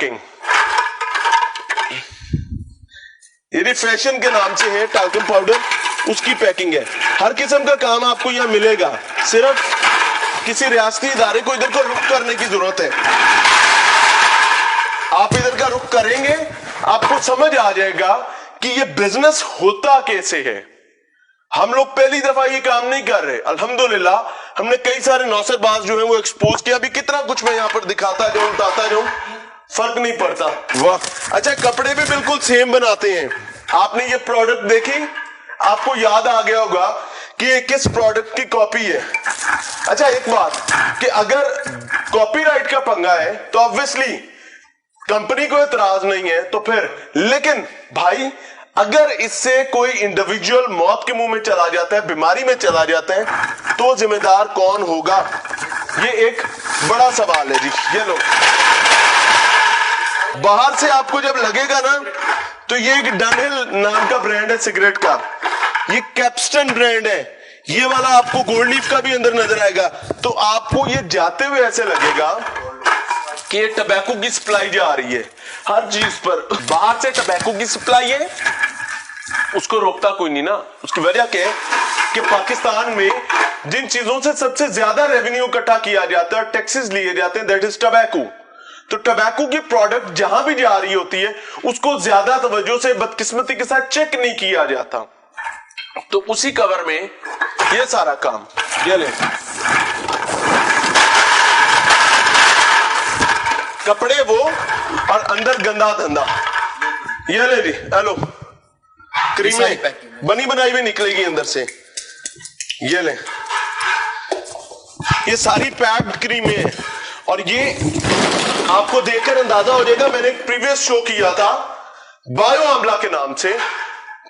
Packing, ये रिफ्रेशन के नाम से है, टाल्कम पाउडर उसकी पैकिंग है। हर किस्म का काम आपको यहां मिलेगा, सिर्फ किसी रियासती इदारे को इधर को रुख करने की जरूरत है। आप इधर का रुख करेंगे, आपको समझ आ जाएगा कि ये बिजनेस होता कैसे है। हम लोग पहली दफा ये काम नहीं कर रहे, अल्हम्दुलिल्लाह हमने कई सारे नौसरबाज जो है वो एक्सपोज किया। अभी कितना कुछ मैं यहां पर दिखाता जाऊं, बताता जाऊं, फर्क नहीं पड़ता। वाह, अच्छा कपड़े भी बिल्कुल सेम बनाते हैं। आपने ये प्रोडक्ट देखी, आपको याद आ गया होगा कि ये किस प्रोडक्ट की कॉपी है। अच्छा एक बात कि अगर कॉपीराइट का पंगा है तो ऑब्वियसली कंपनी को एतराज नहीं है, तो फिर लेकिन भाई अगर इससे कोई इंडिविजुअल मौत के मुंह में चला जाता है, बीमारी में चला जाता है, तो जिम्मेदार कौन होगा, ये एक बड़ा सवाल है जी। ये लो, बाहर से आपको जब लगेगा ना तो ये एक डनहिल नाम का ब्रांड है सिगरेट का, ये कैप्स्टन ब्रांड है। ये वाला आपको गोल्ड लीफ का भी अंदर नजर आएगा, तो आपको ये जाते हुए ऐसे लगेगा कि ये टबैको की सप्लाई जा रही है। हर चीज पर बाहर से टबैको की सप्लाई है, उसको रोकता कोई नहीं ना। उसकी वजह क्या है कि पाकिस्तान में जिन चीजों से सबसे ज्यादा रेवेन्यू इकट्ठा किया जाता है, टैक्सेस लिए जाते हैं, दैट इज टबैको। तो टबैको की प्रोडक्ट जहां भी जा रही होती है उसको ज्यादा तवज्जो से बदकिस्मती के साथ चेक नहीं किया जाता, तो उसी कवर में ये सारा काम। ये ले कपड़े वो और अंदर गंदा धंधा। ये ले जी, हेलो क्रीमें बनी बनाई हुई निकलेगी अंदर से। ये ले, ये सारी पैक्ड क्रीमें हैं और ये आपको देखकर अंदाजा हो जाएगा। मैंने एक प्रीवियस शो किया था बायो आमला के नाम से,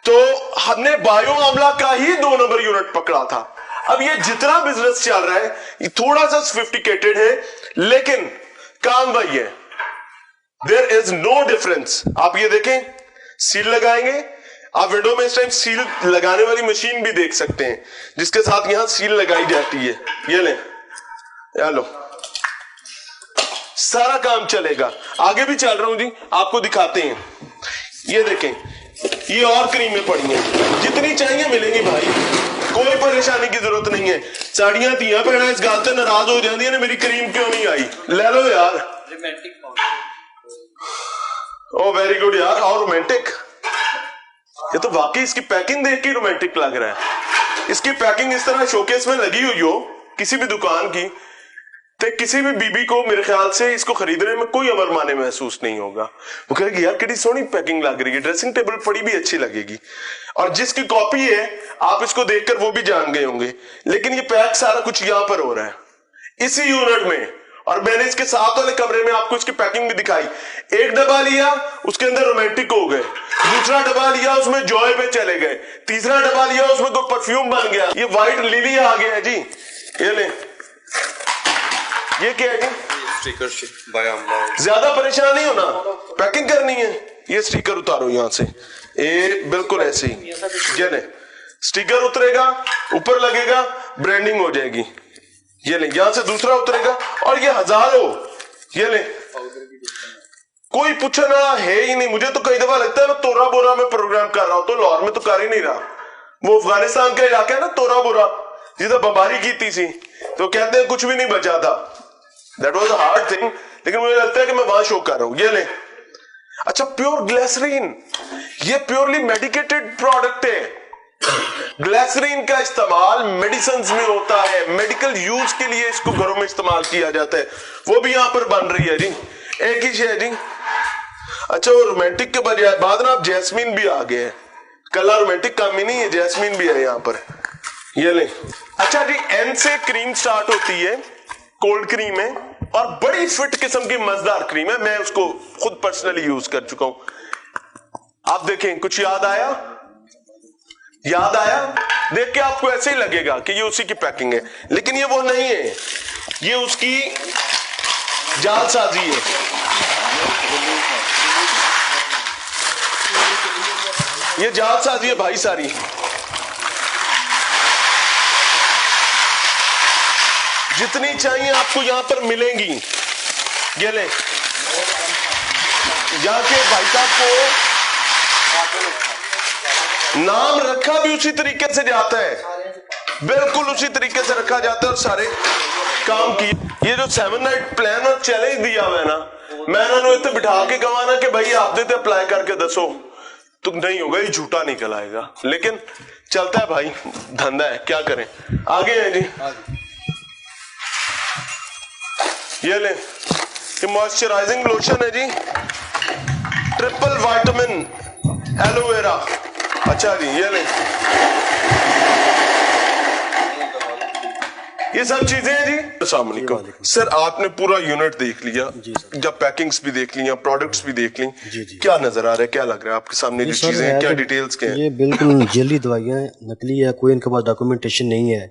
तो हमने बायो आमला का ही 2 नंबर यूनिट पकड़ा था। अब ये जितना बिजनेस चल रहा है ये थोड़ा सा सोफिस्टिकेटेड है, लेकिन काम वही है, देयर इज नो डिफरेंस। आप ये देखें, सील लगाएंगे, आप विंडो में इस टाइम सील लगाने वाली मशीन भी देख सकते हैं जिसके साथ यहां सील लगाई जाती है। ये लें, लो सारा काम चलेगा। आगे भी चल रहा हूं जी, आपको दिखाते हैं। ये देखें, ये और क्रीमें पड़ी हैं, जितनी चाहिए मिलेंगी भाई, कोई परेशानी की जरूरत नहीं है। साड़ियां तियां पहना इस गाल से नाराज हो जाती है ना, मेरी क्रीम क्यों नहीं आई, ले लो यार। ओ वेरी गुड यार, और रोमांटिक, ये तो वाकई इसकी पैकिंग देख के रोमांटिक लग रहा है। इसकी पैकिंग इस तरह शोकेस में लगी हुई हो किसी भी दुकान की, तो किसी भी बीबी को मेरे ख्याल से इसको खरीदने में कोई अमर माने महसूस नहीं होगा। वो कहेगी यार कितनी सोहनी पैकिंग लग रही है, ड्रेसिंग टेबल पड़ी भी अच्छी लगेगी। और जिसकी कॉपी है आप इसको देखकर वो भी जान गए होंगे, लेकिन ये पैक सारा कुछ यहां पर हो रहा है इसी यूनिट में। और मैंने इसके साथ वाले कमरे में आपको इसकी पैकिंग भी दिखाई। एक डब्बा लिया, उसके अंदर रोमांटिक हो गए, दूसरा डब्बा लिया उसमें जॉय पे चले गए, तीसरा डब्बा लिया उसमें कोई परफ्यूम बन गया। ये व्हाइट लिली आ गया है जी। ये ले, ये क्या है जी? Sticker sheet. ज्यादा परेशान नहीं होना, पैकिंग करनी है, ये स्टिकर उतारो यहां से, ये बिल्कुल ऐसे ही। ये ले, स्टिकर उतरेगा, ऊपर लगेगा, ब्रांडिंग हो जाएगी। ये ले, यहां से दूसरा उतरेगा, और ये हजारों। ये ले, कोई पूछना है ही नहीं। मुझे तो कई दफा लगता है मैं तोरा बोरा में प्रोग्राम कर रहा हूं, तो लाहौर में तो कर ही नहीं रहा। वो अफगानिस्तान का इलाका है ना तोरा बोरा, जिसे बमबारी की थी, तो कहते हैं कुछ भी नहीं बचा था। That was a hard thing, लेकिन मुझे लगता है कि मैं वहां शो कर रहा हूं। ये ले, अच्छा प्योर ग्लिसरीन, ये प्योरली मेडिकेटेड प्रोडक्ट है। ग्लिसरीन का इस्तेमाल मेडिसिन में होता है, मेडिकल यूज के लिए इसको घरों में इस्तेमाल किया जाता है, वो भी यहां पर बन रही है जी। एक ही शे जी। अच्छा वो रोमांटिक के बाद ना आप जैस्मीन भी आ गए, कलर रोमांटिक कम ही नहीं है, जैस्मीन भी है यहां पर। ये ले, अच्छा जी, एन से क्रीम स्टार्ट होती है, कोल्ड क्रीम है, और बड़ी फिट किस्म की मजेदार क्रीम है। मैं उसको खुद पर्सनली यूज कर चुका हूं। आप देखें, कुछ याद आया? याद आया? देख के आपको ऐसे ही लगेगा कि ये उसी की पैकिंग है, लेकिन ये वो नहीं है, ये उसकी जालसाजी है। ये जालसाजी है भाई सारी। जितनी चाहिए आपको यहां पर मिलेंगी। ये ले, यहाँ के भाई साहब को नाम रखा भी उसी तरीके से जाता है, बिल्कुल उसी तरीके से रखा जाता है और सारे काम किए। ये जो 7 नाइट प्लान और चैलेंज दिया हुआ है ना, मैं इन्होंने इतने बिठा के कमाना कि भाई आप देते अप्लाई करके दसो, तो नहीं होगा, ये झूठा निकल आएगा। लेकिन चलता है भाई, धंधा है, क्या करें। आगे है जी, ये ले, ये मॉइस्चराइजिंग लोशन है जी, ट्रिपल विटामिन एलोवेरा। अच्छा जी, ये ले, ये सब चीजें हैं जी। अस्सलाम वालेकुम सर, आपने पूरा यूनिट देख लिया, जब पैकिंग्स भी देख लिया, प्रोडक्ट्स भी देख ली, क्या नजर आ रहा है, क्या लग रहा है आपके सामने जो चीजें हैं, क्या डिटेल्स के हैं? ये बिल्कुल जेली दवाइयाँ नकली है, कोई इनके पास डॉक्यूमेंटेशन नहीं है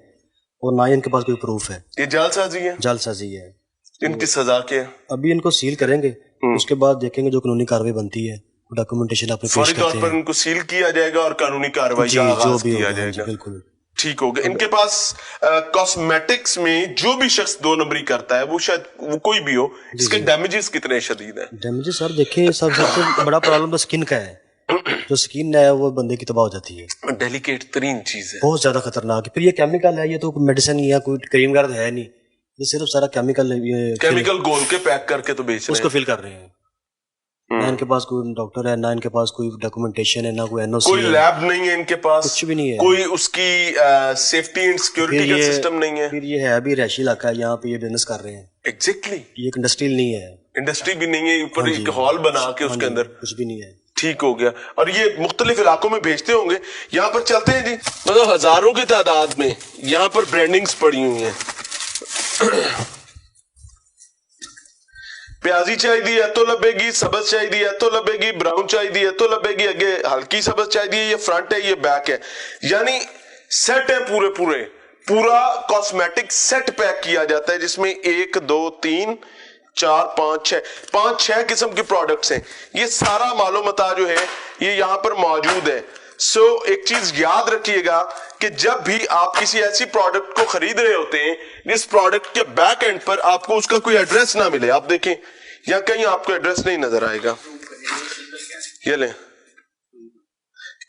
और ना ही इनके पास कोई प्रूफ है। ये जालसाजी है, जालसाजी है। इनकी सजा क्या है? अभी इनको सील करेंगे, उसके बाद देखेंगे जो कानूनी कार्रवाई बनती है, डॉक्यूमेंटेशन आपने पेश करते हैं। फौरी तौर पर इनको सील किया जाएगा और कानूनी कार्रवाई का आगाज किया जाएगा। बिल्कुल ठीक हो गया। इनके पास कॉस्मेटिक्स में जो भी शख्स 2 नंबरी करता है, वो शायद वो कोई भी हो, इसके डैमेजेस कितने शदीद हैं? डैमेजेस सर देखिए, सबसे बड़ा प्रॉब्लम तो स्किन का है। जो स्किन है वो बंदे की तबाह हो जाती है, डेलिकेट तरीन चीज है, बहुत ज्यादा खतरनाक है। फिर ये केमिकल है, ये तो मेडिसिन या कोई क्रीम गार्ड है नहीं, ये सिर्फ सारा केमिकल घोल के पैक करके तो बेच रहे हैं, उसको फिल कर रहे हैं। ना इनके पास कोई डॉक्टर है, ना इनके पास कोई डॉक्यूमेंटेशन है, ना कोई एनओसी, कोई लैब नहीं है इनके पास, कुछ भी नहीं है, कोई उसकी सेफ्टी एंड सिक्योरिटी का सिस्टम नहीं है। फिर ये है भी रैशी इलाका है, यहाँ पे ये बिजनेस कर रहे हैं। एग्जैक्टली, ये एक इंडस्ट्रियल नहीं है, इंडस्ट्री भी नहीं है, ऊपर एक हॉल बना के उसके अंदर कुछ भी नहीं है। ठीक हो गया। और ये मुख्तलिफ इलाकों में भेजते होंगे। यहाँ पर चलते हैं जी, मतलब हजारों की तादाद में यहाँ पर ब्रांडिंग्स पड़ी हुई हैं। प्याजी चाहिए है तो लबेगी, सबज चाहिए है तो लबेगी, ब्राउन चाहिए है तो लबेगी, आगे हल्की सबज चाहिए, ये फ्रंट है, ये बैक है, यानी सेट है पूरे पूरा कॉस्मेटिक सेट पैक किया जाता है, जिसमें 1 2 3 4 5 6 किस्म के प्रोडक्ट्स हैं। ये सारा मालूमता जो है ये यहाँ पर मौजूद है। सो एक चीज याद रखिएगा कि जब भी आप किसी ऐसी प्रोडक्ट को खरीद रहे होते हैं जिस प्रोडक्ट के बैक एंड पर आपको उसका कोई एड्रेस ना मिले, आप देखें या कहीं आपको एड्रेस नहीं नजर आएगा, ये ले,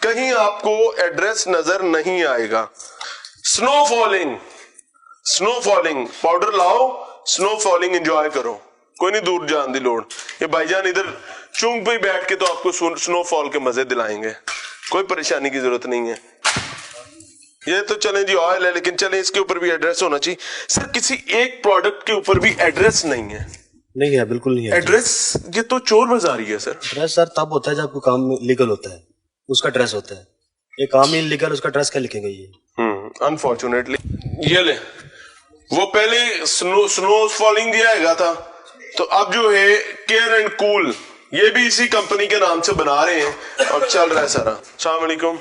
कहीं आपको एड्रेस नजर नहीं आएगा। स्नो फॉलिंग पाउडर लाओ, स्नो फॉलिंग एंजॉय करो, कोई नहीं दूर जान दी लोड। ये भाईजान इधर चूंग पे बैठ के तो आपको स्नोफॉल के मजे दिलाएंगे, कोई परेशानी की जरूरत नहीं है। ये तो चलें जी ऑयल है, लेकिन चलें इसके ऊपर भी एड्रेस होना चाहिए। सर किसी एक प्रोडक्ट के ऊपर भी एड्रेस नहीं है? नहीं है, बिल्कुल नहीं है एड्रेस। ये तो चोर बाजारी है सर। एड्रेस सर तब होता है जब कोई काम लीगल होता है, उसका एड्रेस होता है। ये काम इलीगल, उसका एड्रेस क्या लिखेंगे ये? अनफॉर्चुनेटली। ये ले, वो पहले स्नो फॉलिंग दिया था, तो अब जो है केयर एंड कूल, ये भी इसी कंपनी के नाम से बना रहे हैं और चल रहा है सारा। अस्सलाम वालेकुम,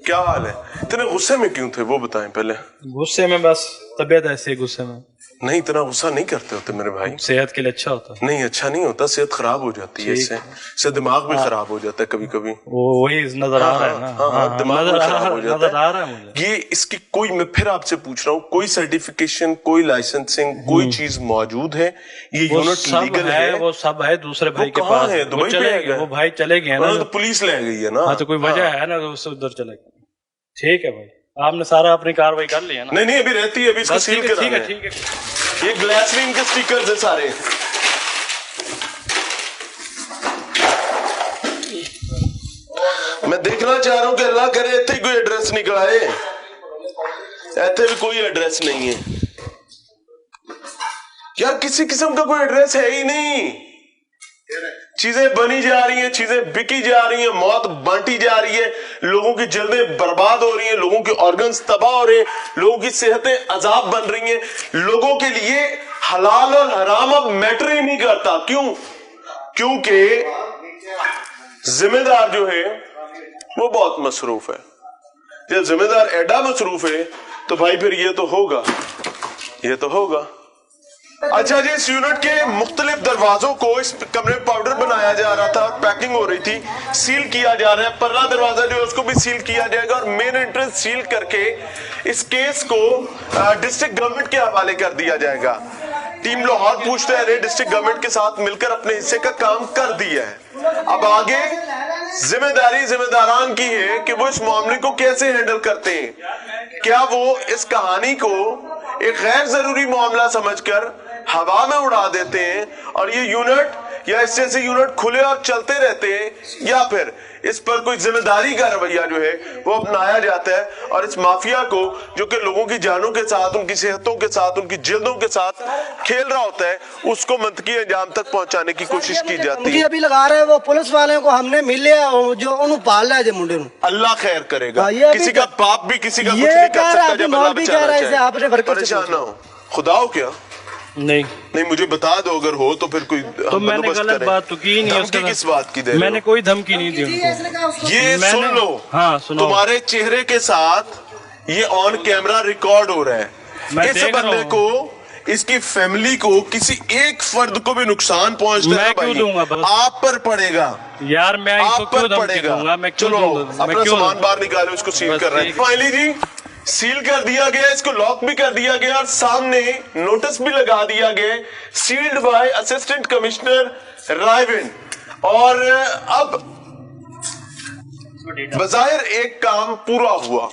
क्या हाल है? इतने गुस्से में क्यों थे वो बताएं पहले। गुस्से में बस तबीयत ऐसे ही, गुस्से में नहीं, इतना गुस्सा नहीं करते होते मेरे भाई, सेहत के लिए अच्छा होता है। नहीं अच्छा नहीं होता, सेहत खराब हो जाती है, इससे दिमाग भी खराब हो जाता है कभी कभी। वही नजर आ रहा है ना। हाँ, दिमाग भी खराब हो जाता है। नजर आ रहा है मुझे। ये इसकी कोई, मैं फिर आपसे पूछ रहा हूँ, कोई सर्टिफिकेशन, कोई लाइसेंसिंग, कोई चीज मौजूद है? ये यूनिट लीगल है? वो सब है दूसरे भाई के पास है, दुबई चले गए वो भाई, चले गए ना, तो पुलिस ले गई है ना। हाँ, तो कोई वजह है ना, उससे उधर चले गए। ठीक है भाई, आपने सारा अपनी कार्रवाई कर ली है ना? नहीं, अभी रहती है, अभी इसको सील कर। ठीक है। ये ग्लासरीन के स्टिकर्स है सारे। मैं देखना चाह रहा हूं कि अल्लाह करे इतने कोई एड्रेस निकल आए, ऐसे भी कोई एड्रेस नहीं है यार, किसी किस्म का कोई एड्रेस है ही नहीं। चीजें बनी जा रही हैं, चीजें बिकी जा रही हैं, मौत बांटी जा रही है, लोगों की जल्दें बर्बाद हो रही हैं, लोगों के ऑर्गन्स तबाह हो रहे हैं, लोगों की सेहतें अजाब बन रही हैं। लोगों के लिए हलाल और हराम अब मैटर ही नहीं करता। क्यों? क्योंकि जिम्मेदार जो है वो बहुत मसरूफ है। जब जिम्मेदार एडा मसरूफ है तो भाई फिर ये तो होगा। अच्छा जी, इस यूनिट के मुख्तलिफ दरवाजों को इस कमरे में पाउडर बनाया जा रहा था, पैकिंग हो रही थी, सील किया जा रहा है। पहला दरवाजा जो है उसको भी सील किया जाएगा और मेन एंट्रेंस सील करके इस केस को डिस्ट्रिक्ट गवर्नमेंट के हवाले कर दिया जाएगा। टीम लाहौर पूछते हैं डिस्ट्रिक्ट गवर्नमेंट के साथ मिलकर अपने हिस्से का काम कर दिया है। अब आगे जिम्मेदारी जिम्मेदारान की है कि वो इस मामले को कैसे हैंडल करते हैं। क्या वो इस कहानी को एक गैर जरूरी मामला समझकर हवा में उड़ा देते हैं और ये यूनिट या इस जैसे यूनिट खुले और चलते रहते हैं, या फिर इस पर कोई जिम्मेदारी का रवैया जो है वो अपनाया जाता है और इस माफिया को, जो कि लोगों की जानों के साथ, उनकी सेहतों के साथ, उनकी जिल्दों के साथ खेल रहा होता है, उसको मंतकी अंजाम तक पहुंचाने की कोशिश की जाती है। अभी लगा रहे हैं वो पुलिस वाले को, हमने मिले जो उन्होंने पाल रहा है मुंडे। अल्लाह खैर करेगा, किसी का बाप भी किसी का कुछ ये नहीं कर सकता जब कह अल्लाह रहा बचाना है, चाहे। आपने परेशान ना हो, खुदा हो क्या? नहीं, मुझे बता दो अगर हो तो फिर कोई तो मैंने गलत बात तो की नहीं। धमकी किस बात की दे रहे हो? मैंने कोई धमकी नहीं दी उनको। ये सुन लो। हाँ सुनो। तुम्हारे चेहरे के साथ ये ऑन कैमरा रिकॉर्ड हो रहा है। इस बंदे को, इसकी फैमिली को, किसी एक फर्द को भी नुकसान पहुंचता है क्यों दूंगा? आप पर पड़ेगा यार, मैं आप पर पड़ेगा। चलो अपना सामान बाहर निकालो, इसको सील कर रहे हैं। फाइनली जी सील कर दिया गया, इसको लॉक भी कर दिया गया और सामने नोटिस भी लगा दिया गया, sealed by assistant commissioner Raiwind. और अब बजायर एक काम पूरा हुआ।